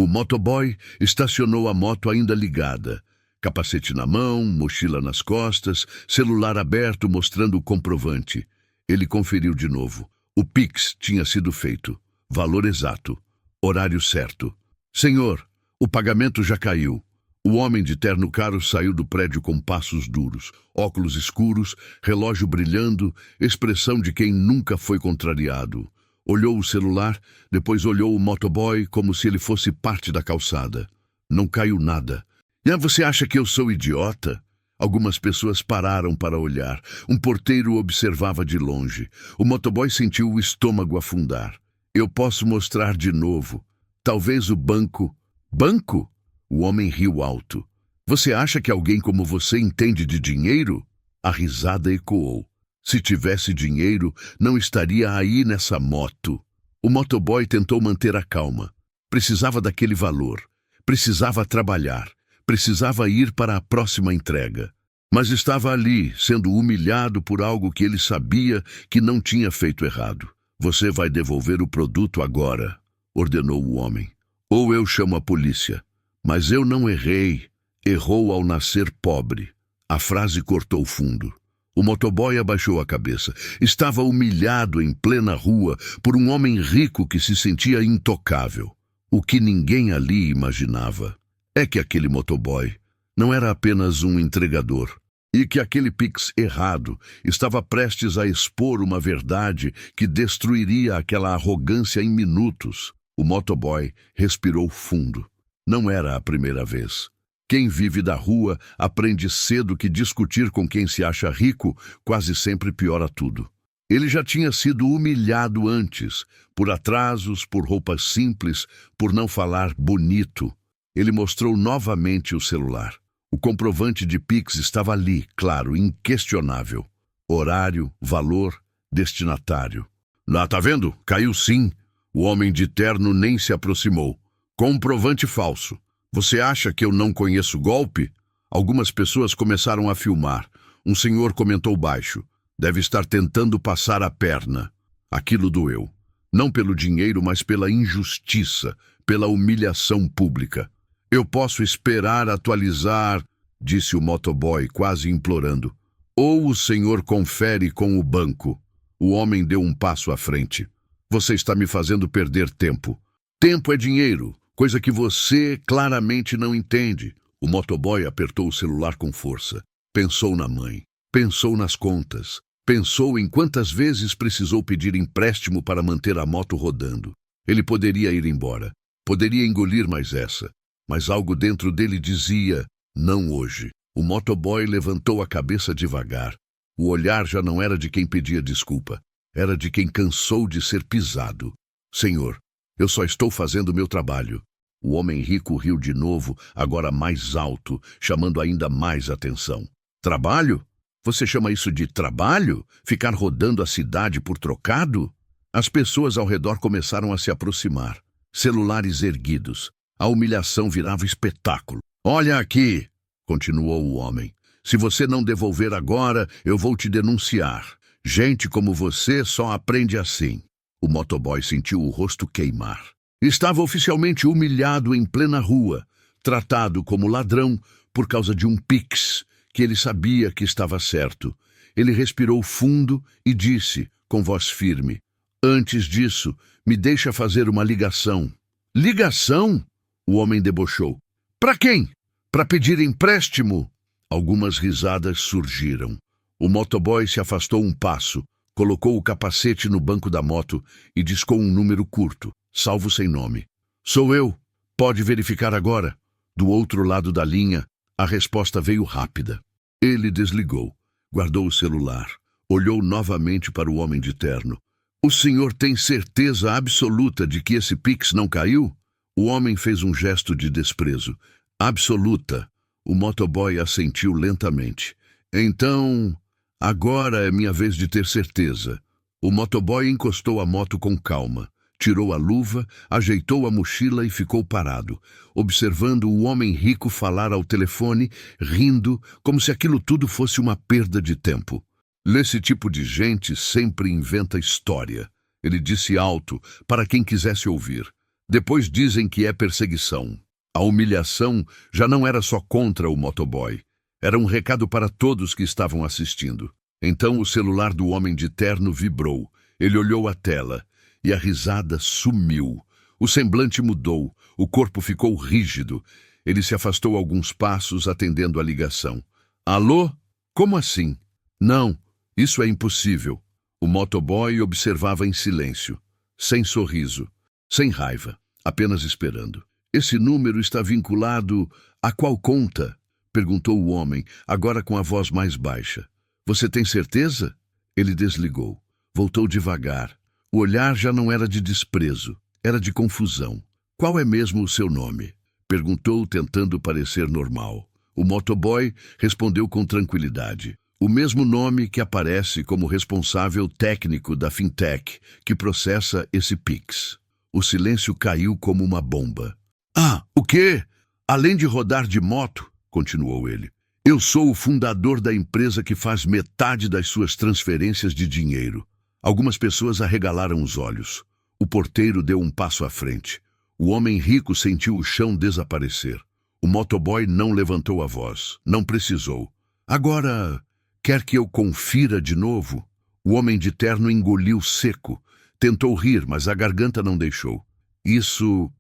O motoboy estacionou a moto ainda ligada. Capacete na mão, mochila nas costas, celular aberto mostrando o comprovante. Ele conferiu de novo. O Pix tinha sido feito. Valor exato. Horário certo. Senhor, o pagamento já caiu. O homem de terno caro saiu do prédio com passos duros, óculos escuros, relógio brilhando, expressão de quem nunca foi contrariado. Olhou o celular, depois olhou o motoboy como se ele fosse parte da calçada. Não caiu nada. E você acha que eu sou idiota? Algumas pessoas pararam para olhar. Um porteiro observava de longe. O motoboy sentiu o estômago afundar. Eu posso mostrar de novo. Talvez o banco... Banco? O homem riu alto. Você acha que alguém como você entende de dinheiro? A risada ecoou. Se tivesse dinheiro, não estaria aí nessa moto. O motoboy tentou manter a calma. Precisava daquele valor. Precisava trabalhar. Precisava ir para a próxima entrega. Mas estava ali, sendo humilhado por algo que ele sabia que não tinha feito errado. Você vai devolver o produto agora, ordenou o homem. Ou eu chamo a polícia. Mas eu não errei. Errou ao nascer pobre. A frase cortou fundo. O motoboy abaixou a cabeça. Estava humilhado em plena rua por um homem rico que se sentia intocável. O que ninguém ali imaginava é que aquele motoboy não era apenas um entregador e que aquele Pix errado estava prestes a expor uma verdade que destruiria aquela arrogância em minutos. O motoboy respirou fundo. Não era a primeira vez. Quem vive da rua aprende cedo que discutir com quem se acha rico quase sempre piora tudo. Ele já tinha sido humilhado antes, por atrasos, por roupas simples, por não falar bonito. Ele mostrou novamente o celular. O comprovante de Pix estava ali, claro, inquestionável. Horário, valor, destinatário. Lá, tá vendo? Caiu sim. O homem de terno nem se aproximou. Comprovante falso. Você acha que eu não conheço golpe? Algumas pessoas começaram a filmar. Um senhor comentou baixo. Deve estar tentando passar a perna. Aquilo doeu. Não pelo dinheiro, mas pela injustiça, pela humilhação pública. Eu posso esperar atualizar, disse o motoboy, quase implorando. Ou o senhor confere com o banco. O homem deu um passo à frente. Você está me fazendo perder tempo. Tempo é dinheiro. Coisa que você claramente não entende. O motoboy apertou o celular com força. Pensou na mãe. Pensou nas contas. Pensou em quantas vezes precisou pedir empréstimo para manter a moto rodando. Ele poderia ir embora. Poderia engolir mais essa. Mas algo dentro dele dizia, não hoje. O motoboy levantou a cabeça devagar. O olhar já não era de quem pedia desculpa. Era de quem cansou de ser pisado. Senhor, eu só estou fazendo o meu trabalho. O homem rico riu de novo, agora mais alto, chamando ainda mais atenção. Trabalho? Você chama isso de trabalho? Ficar rodando a cidade por trocado? As pessoas ao redor começaram a se aproximar. Celulares erguidos. A humilhação virava espetáculo. Olha aqui, continuou o homem. Se você não devolver agora, eu vou te denunciar. Gente como você só aprende assim. O motoboy sentiu o rosto queimar. Estava oficialmente humilhado em plena rua, tratado como ladrão por causa de um Pix, que ele sabia que estava certo. Ele respirou fundo e disse, com voz firme, antes disso, me deixa fazer uma ligação. Ligação? O homem debochou. Para quem? Para pedir empréstimo? Algumas risadas surgiram. O motoboy se afastou um passo, colocou o capacete no banco da moto e discou um número curto, salvo sem nome. Sou eu. Pode verificar agora. Do outro lado da linha, a resposta veio rápida. Ele desligou, guardou o celular, olhou novamente para o homem de terno. O senhor tem certeza absoluta de que esse Pix não caiu? O homem fez um gesto de desprezo. Absoluta. O motoboy assentiu lentamente. Então, agora é minha vez de ter certeza. O motoboy encostou a moto com calma. Tirou a luva, ajeitou a mochila e ficou parado, observando o homem rico falar ao telefone, rindo, como se aquilo tudo fosse uma perda de tempo. Esse tipo de gente sempre inventa história. Ele disse alto, para quem quisesse ouvir. Depois dizem que é perseguição. A humilhação já não era só contra o motoboy. Era um recado para todos que estavam assistindo. Então o celular do homem de terno vibrou. Ele olhou a tela e a risada sumiu. O semblante mudou, o corpo ficou rígido. Ele se afastou alguns passos atendendo a ligação. Alô? Como assim? Não, isso é impossível. O motoboy observava em silêncio, sem sorriso, sem raiva, apenas esperando. Esse número está vinculado a qual conta? Perguntou o homem, agora com a voz mais baixa. Você tem certeza? Ele desligou. Voltou devagar. O olhar já não era de desprezo, era de confusão. Qual é mesmo o seu nome? Perguntou, tentando parecer normal. O motoboy respondeu com tranquilidade. O mesmo nome que aparece como responsável técnico da fintech que processa esse Pix. O silêncio caiu como uma bomba. Ah, o quê? Além de rodar de moto, continuou ele, eu sou o fundador da empresa que faz metade das suas transferências de dinheiro. Algumas pessoas arregalaram os olhos. O porteiro deu um passo à frente. O homem rico sentiu o chão desaparecer. O motoboy não levantou a voz. Não precisou. Agora, quer que eu confira de novo? O homem de terno engoliu seco. Tentou rir, mas a garganta não deixou. Isso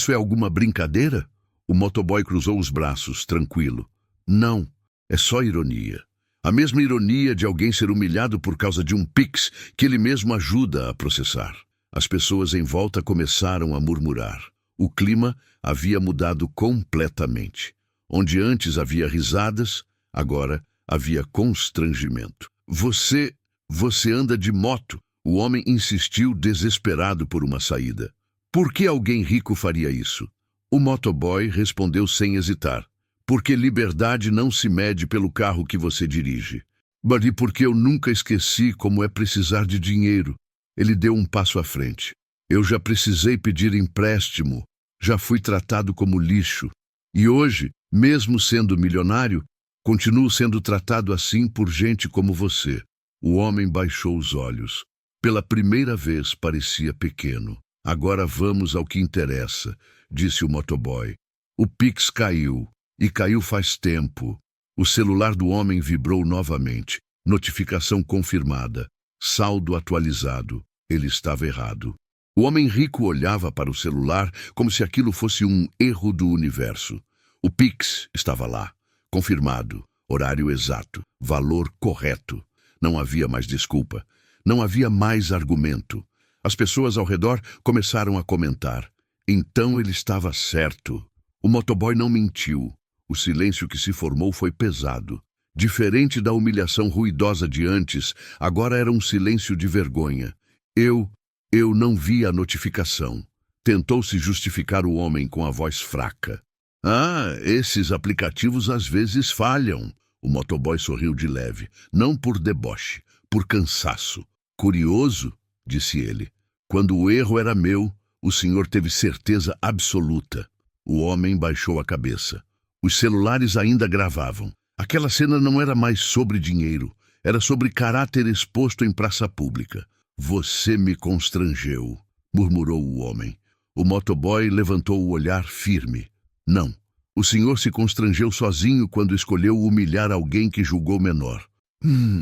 é alguma brincadeira? O motoboy cruzou os braços, tranquilo. Não, é só ironia. A mesma ironia de alguém ser humilhado por causa de um Pix que ele mesmo ajuda a processar. As pessoas em volta começaram a murmurar. O clima havia mudado completamente. Onde antes havia risadas, agora havia constrangimento. Você anda de moto? O homem insistiu, desesperado por uma saída. Por que alguém rico faria isso? O motoboy respondeu sem hesitar. Porque liberdade não se mede pelo carro que você dirige. Mas e porque eu nunca esqueci como é precisar de dinheiro. Ele deu um passo à frente. Eu já precisei pedir empréstimo. Já fui tratado como lixo. E hoje, mesmo sendo milionário, continuo sendo tratado assim por gente como você. O homem baixou os olhos. Pela primeira vez parecia pequeno. Agora vamos ao que interessa, disse o motoboy. O Pix caiu. E caiu faz tempo. O celular do homem vibrou novamente. Notificação confirmada. Saldo atualizado. Ele estava errado. O homem rico olhava para o celular como se aquilo fosse um erro do universo. O Pix estava lá. Confirmado. Horário exato. Valor correto. Não havia mais desculpa. Não havia mais argumento. As pessoas ao redor começaram a comentar. Então ele estava certo. O motoboy não mentiu. O silêncio que se formou foi pesado. Diferente da humilhação ruidosa de antes, agora era um silêncio de vergonha. Eu não vi a notificação. Tentou se justificar o homem com a voz fraca. Ah, esses aplicativos às vezes falham. O motoboy sorriu de leve. Não por deboche, por cansaço. Curioso, disse ele. Quando o erro era meu, o senhor teve certeza absoluta. O homem baixou a cabeça. Os celulares ainda gravavam. Aquela cena não era mais sobre dinheiro. Era sobre caráter exposto em praça pública. Você me constrangeu, murmurou o homem. O motoboy levantou o olhar firme. Não, o senhor se constrangeu sozinho quando escolheu humilhar alguém que julgou menor.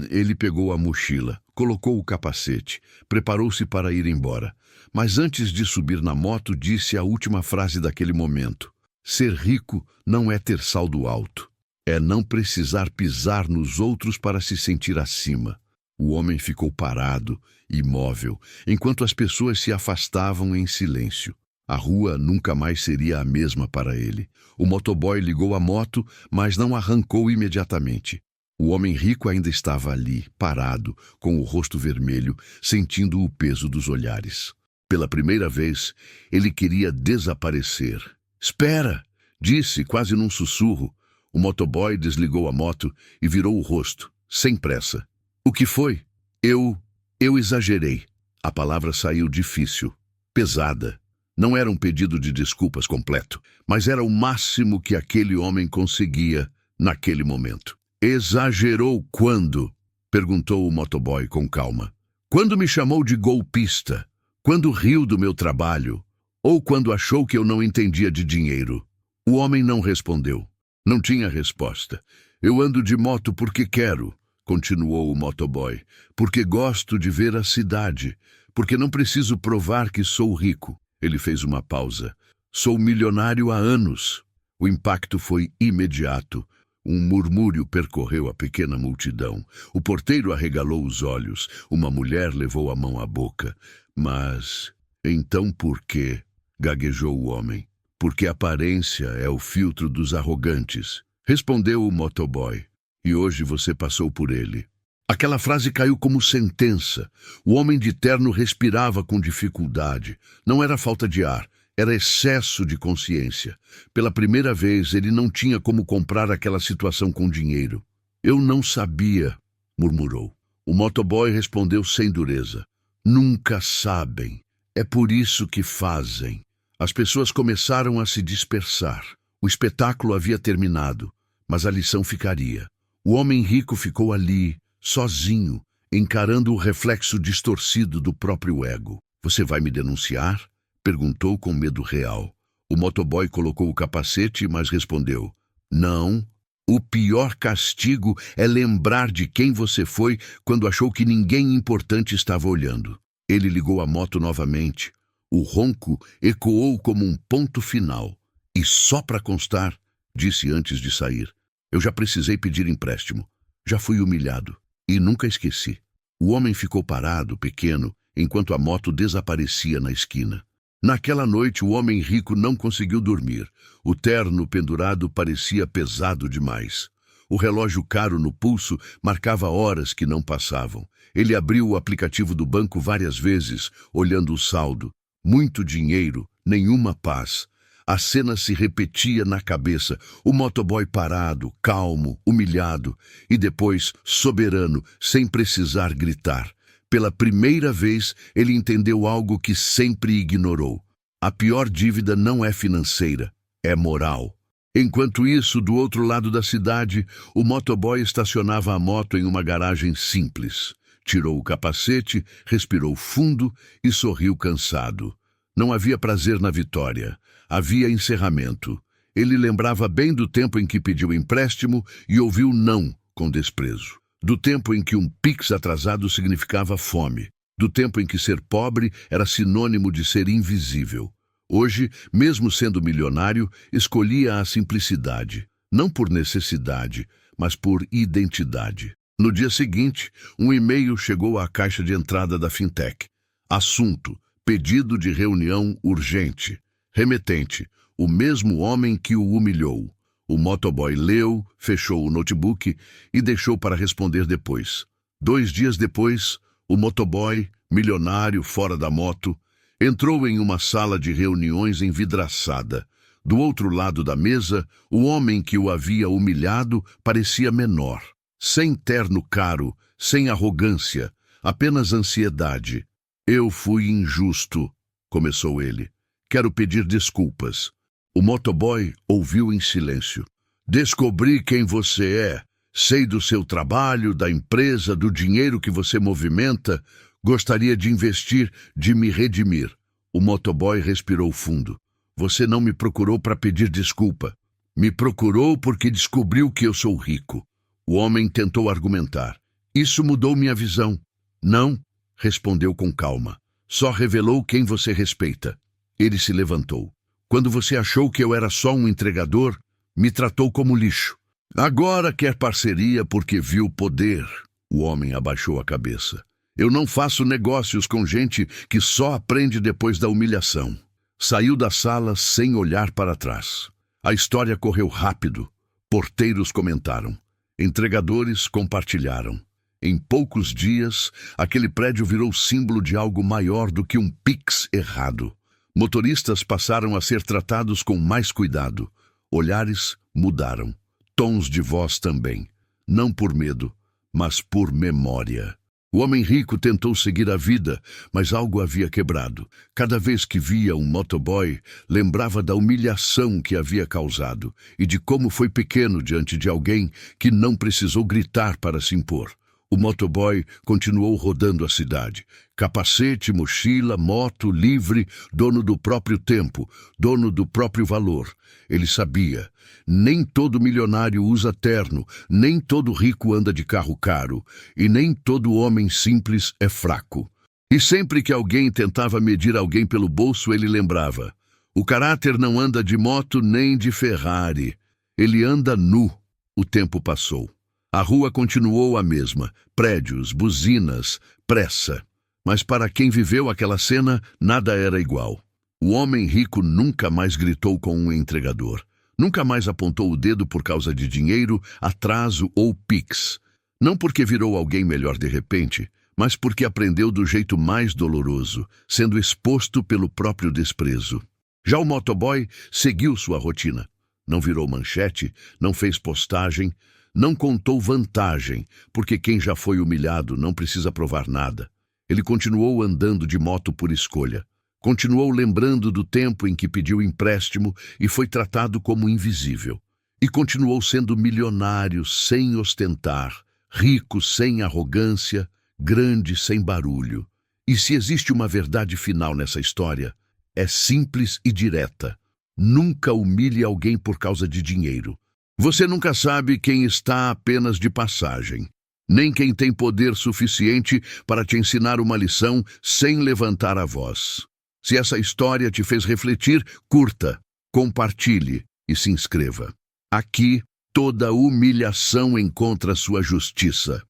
Ele pegou a mochila, colocou o capacete, preparou-se para ir embora. Mas antes de subir na moto, disse a última frase daquele momento. Ser rico não é ter saldo alto. É não precisar pisar nos outros para se sentir acima. O homem ficou parado, imóvel, enquanto as pessoas se afastavam em silêncio. A rua nunca mais seria a mesma para ele. O motoboy ligou a moto, mas não arrancou imediatamente. O homem rico ainda estava ali, parado, com o rosto vermelho, sentindo o peso dos olhares. Pela primeira vez, ele queria desaparecer. Espera, disse, quase num sussurro. O motoboy desligou a moto e virou o rosto, sem pressa. O que foi? Eu exagerei. A palavra saiu difícil, pesada. Não era um pedido de desculpas completo, mas era o máximo que aquele homem conseguia naquele momento. Exagerou quando? Perguntou o motoboy com calma. Quando me chamou de golpista? Quando riu do meu trabalho? Ou quando achou que eu não entendia de dinheiro? O homem não respondeu. Não tinha resposta. Eu ando de moto porque quero, continuou o motoboy, porque gosto de ver a cidade, porque não preciso provar que sou rico. Ele fez uma pausa. Sou milionário há anos. O impacto foi imediato. Um murmúrio percorreu a pequena multidão. O porteiro arregalou os olhos. Uma mulher levou a mão à boca. Mas, então por quê? Gaguejou o homem. Porque a aparência é o filtro dos arrogantes. Respondeu o motoboy. E hoje você passou por ele. Aquela frase caiu como sentença. O homem de terno respirava com dificuldade. Não era falta de ar. Era excesso de consciência. Pela primeira vez, ele não tinha como comprar aquela situação com dinheiro. Eu não sabia, murmurou. O motoboy respondeu sem dureza. Nunca sabem. É por isso que fazem. As pessoas começaram a se dispersar. O espetáculo havia terminado, mas a lição ficaria. O homem rico ficou ali, sozinho, encarando o reflexo distorcido do próprio ego. Você vai me denunciar? Perguntou com medo real. O motoboy colocou o capacete, mas respondeu: não. O pior castigo é lembrar de quem você foi quando achou que ninguém importante estava olhando. Ele ligou a moto novamente. O ronco ecoou como um ponto final. E só para constar, disse antes de sair, eu já precisei pedir empréstimo. Já fui humilhado. E nunca esqueci. O homem ficou parado, pequeno, enquanto a moto desaparecia na esquina. Naquela noite, o homem rico não conseguiu dormir. O terno pendurado parecia pesado demais. O relógio caro no pulso marcava horas que não passavam. Ele abriu o aplicativo do banco várias vezes, olhando o saldo. Muito dinheiro, nenhuma paz. A cena se repetia na cabeça. O motoboy parado, calmo, humilhado. E depois, soberano, sem precisar gritar. Pela primeira vez, ele entendeu algo que sempre ignorou. A pior dívida não é financeira, é moral. Enquanto isso, do outro lado da cidade, o motoboy estacionava a moto em uma garagem simples. Tirou o capacete, respirou fundo e sorriu cansado. Não havia prazer na vitória, havia encerramento. Ele lembrava bem do tempo em que pediu empréstimo e ouviu não com desprezo. Do tempo em que um Pix atrasado significava fome. Do tempo em que ser pobre era sinônimo de ser invisível. Hoje, mesmo sendo milionário, escolhia a simplicidade. Não por necessidade, mas por identidade. No dia seguinte, um e-mail chegou à caixa de entrada da Fintech. Assunto: pedido de reunião urgente. Remetente: o mesmo homem que o humilhou. O motoboy leu, fechou o notebook e deixou para responder depois. 2 dias depois, o motoboy, milionário fora da moto, entrou em uma sala de reuniões envidraçada. Do outro lado da mesa, o homem que o havia humilhado parecia menor. Sem terno caro, sem arrogância, apenas ansiedade. Eu fui injusto, começou ele. Quero pedir desculpas. O motoboy ouviu em silêncio. Descobri quem você é. Sei do seu trabalho, da empresa, do dinheiro que você movimenta. Gostaria de investir, de me redimir. O motoboy respirou fundo. Você não me procurou para pedir desculpa. Me procurou porque descobriu que eu sou rico. O homem tentou argumentar. Isso mudou minha visão. Não, respondeu com calma. Só revelou quem você respeita. Ele se levantou. Quando você achou que eu era só um entregador, me tratou como lixo. Agora quer parceria porque viu poder. O homem abaixou a cabeça. Eu não faço negócios com gente que só aprende depois da humilhação. Saiu da sala sem olhar para trás. A história correu rápido. Porteiros comentaram. Entregadores compartilharam. Em poucos dias, aquele prédio virou símbolo de algo maior do que um Pix errado. Motoristas passaram a ser tratados com mais cuidado. Olhares mudaram. Tons de voz também. Não por medo, mas por memória. O homem rico tentou seguir a vida, mas algo havia quebrado. Cada vez que via um motoboy, lembrava da humilhação que havia causado e de como foi pequeno diante de alguém que não precisou gritar para se impor. O motoboy continuou rodando a cidade. Capacete, mochila, moto, livre, dono do próprio tempo, dono do próprio valor. Ele sabia, nem todo milionário usa terno, nem todo rico anda de carro caro, e nem todo homem simples é fraco. E sempre que alguém tentava medir alguém pelo bolso, ele lembrava: o caráter não anda de moto nem de Ferrari. Ele anda nu. O tempo passou. A rua continuou a mesma. Prédios, buzinas, pressa. Mas para quem viveu aquela cena, nada era igual. O homem rico nunca mais gritou com um entregador. Nunca mais apontou o dedo por causa de dinheiro, atraso ou pix. Não porque virou alguém melhor de repente, mas porque aprendeu do jeito mais doloroso, sendo exposto pelo próprio desprezo. Já o motoboy seguiu sua rotina. Não virou manchete, não fez postagem, não contou vantagem, porque quem já foi humilhado não precisa provar nada. Ele continuou andando de moto por escolha. Continuou lembrando do tempo em que pediu empréstimo e foi tratado como invisível. E continuou sendo milionário sem ostentar, rico sem arrogância, grande sem barulho. E se existe uma verdade final nessa história, é simples e direta. Nunca humilhe alguém por causa de dinheiro. Você nunca sabe quem está apenas de passagem, nem quem tem poder suficiente para te ensinar uma lição sem levantar a voz. Se essa história te fez refletir, curta, compartilhe e se inscreva. Aqui, toda humilhação encontra sua justiça.